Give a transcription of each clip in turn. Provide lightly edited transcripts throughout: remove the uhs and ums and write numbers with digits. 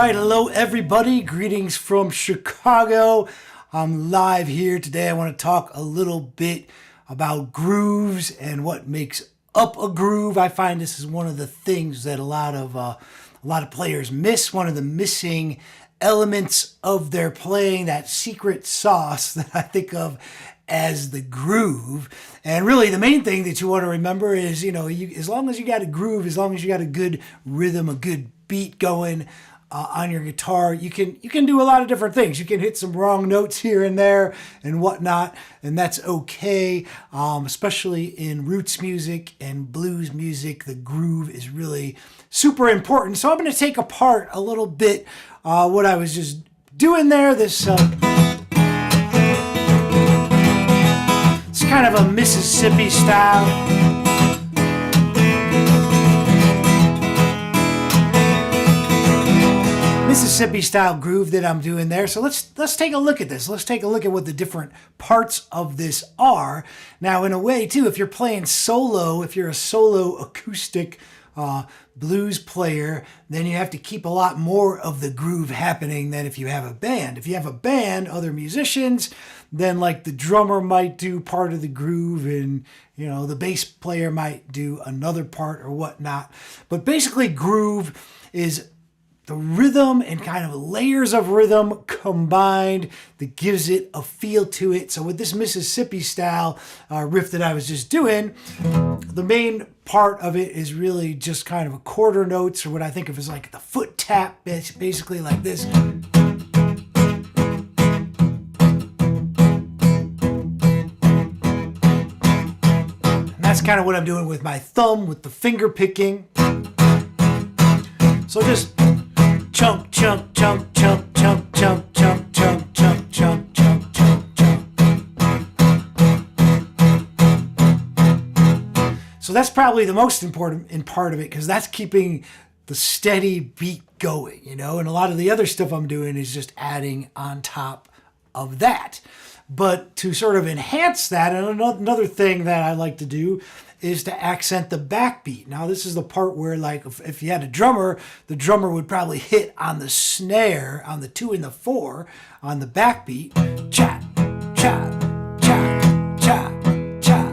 right, hello everybody. Greetings from Chicago. I'm live here today. I want to talk a little bit about grooves and what makes up a groove. I find this is one of the things that a lot of players miss. One of the missing elements of their playing, that secret sauce that I think of as the groove. And really the main thing that you want to remember is, as long as you got a groove, as long as you got a good rhythm, a good beat going on your guitar, you can do a lot of different things. You can hit some wrong notes here and there and whatnot, and that's okay. Especially in roots music and blues music, the groove is really super important. So I'm going to take apart a little bit what I was just doing there. This it's kind of a Mississippi style. Mississippi style groove that I'm doing there. So let's take a look at this. Let's take a look at what the different parts of this are. Now, in a way too, if you're playing solo, if you're a solo acoustic blues player, then you have to keep a lot more of the groove happening than if you have a band. If you have a band, other musicians, then like the drummer might do part of the groove and the bass player might do another part or whatnot. But basically groove is the rhythm and kind of layers of rhythm combined that gives it a feel to it. So with this Mississippi style riff that I was just doing, the main part of it is really just kind of a quarter notes, or what I think of as like the foot tap, basically like this. And that's kind of what I'm doing with my thumb, with the finger picking. So just chunk, chunk, chunk, chunk, chunk, chunk, chunk, chunk, chunk, chunk, chunk, chunk, chunk. So that's probably the most important part of it, because that's keeping the steady beat going, and a lot of the other stuff I'm doing is just adding on top of that. But to sort of enhance that, and another thing that I like to do is to accent the backbeat. Now, this is the part where, like, if you had a drummer, the drummer would probably hit on the snare, on the 2 and the 4, on the backbeat, cha, cha, cha, cha, cha,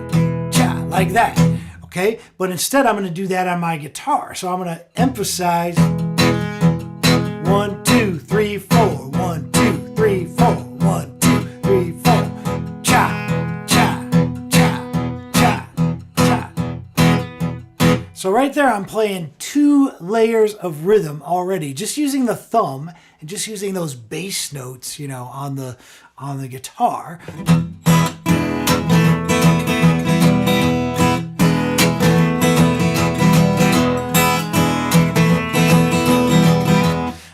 cha, like that, okay? But instead, I'm going to do that on my guitar. So I'm going to emphasize 1, 2, 3, 4, 1, 2, 3, 4, 1, 2, 3, 4, cha. So right there, I'm playing 2 layers of rhythm already, just using the thumb and just using those bass notes, on the guitar.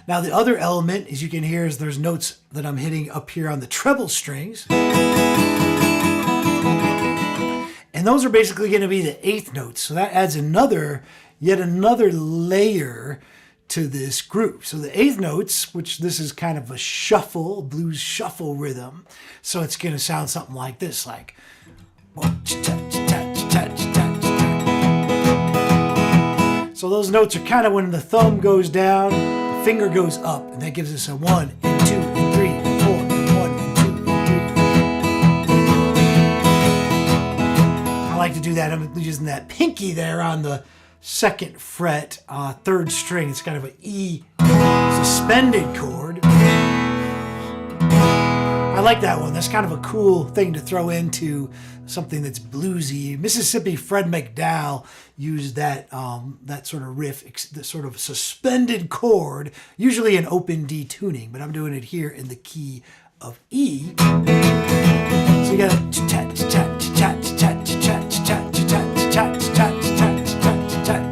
Now the other element, as you can hear, is there's notes that I'm hitting up here on the treble strings. And those are basically going to be the 8th notes. So that adds yet another layer to this groove. So the 8th notes, which this is kind of a shuffle, blues shuffle rhythm. So it's going to sound something like this, like. So those notes are kind of when the thumb goes down, the finger goes up, and that gives us a 1 and 2 and 3 and 4 and 1 and 2 and 3. I like to do that. I'm using that pinky there on the 2nd fret, 3rd string. It's kind of an E suspended chord. I like that one. That's kind of a cool thing to throw into something that's bluesy. Mississippi Fred McDowell used that sort of riff, that sort of suspended chord, usually in open D tuning, but I'm doing it here in the key of E. So you got a chat chat chat chat chat chat chat chat chat chat chat chat.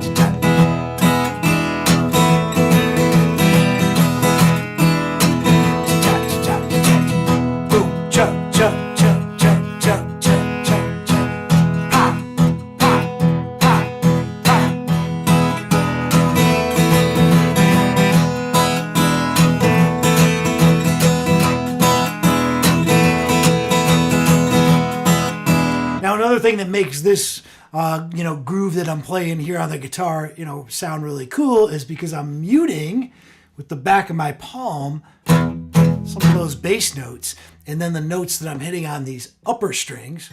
Another thing that makes this groove that I'm playing here on the guitar, sound really cool is because I'm muting with the back of my palm some of those bass notes, and then the notes that I'm hitting on these upper strings,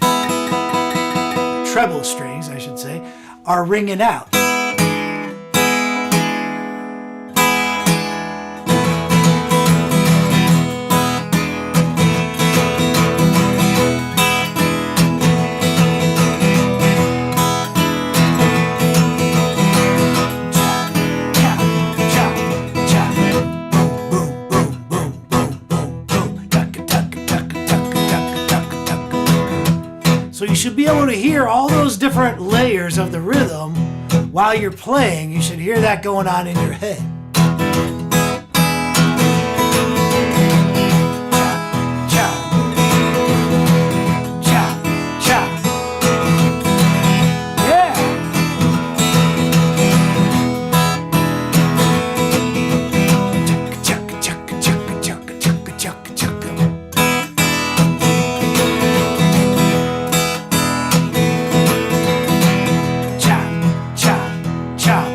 treble strings I should say, are ringing out. So you should be able to hear all those different layers of the rhythm while you're playing. You should hear that going on in your head.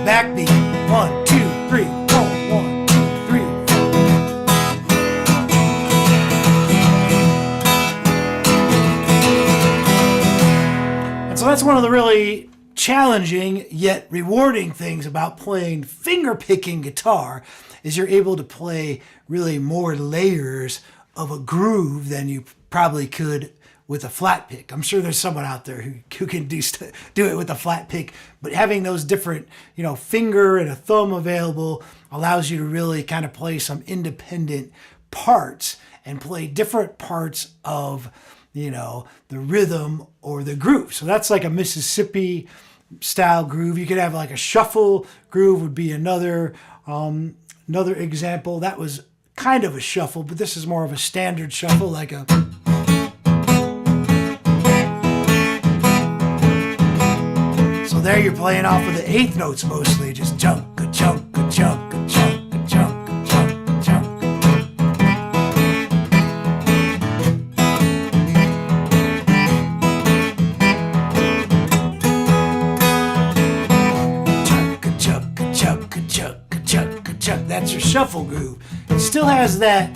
Backbeat. 1, 2, 3, 4. 1, 2, 3, 4. And so that's one of the really challenging yet rewarding things about playing fingerpicking guitar is you're able to play really more layers of a groove than you probably could with a flat pick. I'm sure there's someone out there who can do it with a flat pick, but having those different, finger and a thumb available allows you to really kind of play some independent parts and play different parts of, the rhythm or the groove. So that's like a Mississippi style groove. You could have like a shuffle groove would be another example. That was kind of a shuffle, but this is more of a standard shuffle, like a there you're playing off of the eighth notes mostly, just chunk, a chunk, a chunk, a chunk, a chunk, a chunk, a chunk. Chunk, a chunk, a chunk, a chunk, a chunk, a chunk. That's your shuffle groove. It still has that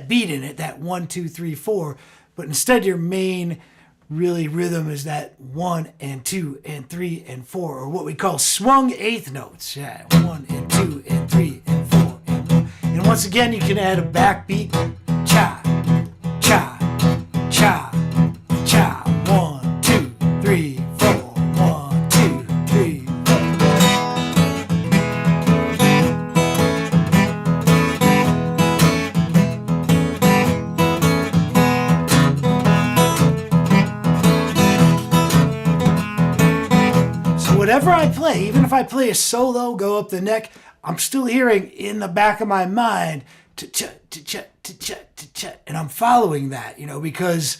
beat in it, that 1, 2, 3, 4, but instead your main really rhythm is that 1 and 2 and 3 and 4, or what we call swung eighth notes. Yeah, 1 and 2 and 3 and 4 and 1. And once again, you can add a backbeat. Cha, cha, cha, cha. 1, 2, 3, 4. 1, 2, 3, 4. Whatever I play, even if I play a solo, go up the neck, I'm still hearing in the back of my mind, and I'm following that, because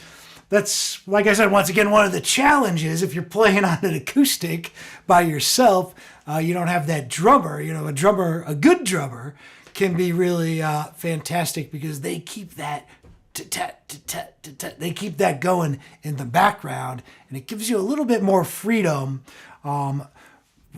that's, like I said, once again, one of the challenges. If you're playing on an acoustic by yourself, you don't have that drummer. A good drummer can be really fantastic because they keep that they keep that going in the background, and it gives you a little bit more freedom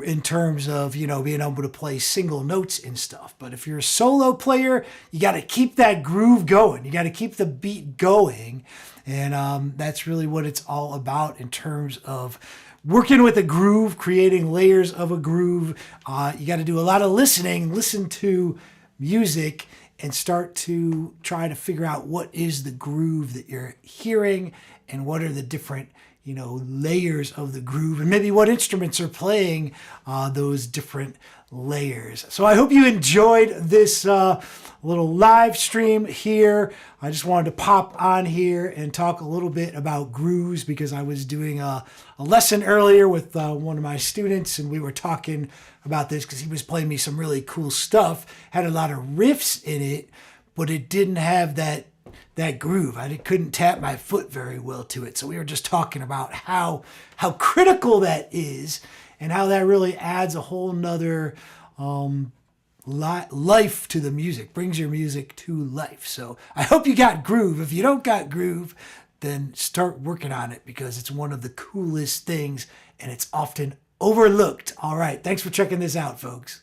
in terms of, being able to play single notes and stuff. But if you're a solo player, you got to keep that groove going. You got to keep the beat going. And that's really what it's all about in terms of working with a groove, creating layers of a groove. You got to do a lot of listening, listen to music, and start to try to figure out what is the groove that you're hearing and what are the different layers of the groove, and maybe what instruments are playing those different layers. So I hope you enjoyed this little live stream here. I just wanted to pop on here and talk a little bit about grooves because I was doing a lesson earlier with one of my students, and we were talking about this because he was playing me some really cool stuff. Had a lot of riffs in it, but it didn't have that groove. I couldn't tap my foot very well to it. So we were just talking about how critical that is and how that really adds a whole nother life to the music, brings your music to life. So I hope you got groove. If you don't got groove, then start working on it because it's one of the coolest things and it's often overlooked. All right. Thanks for checking this out, folks.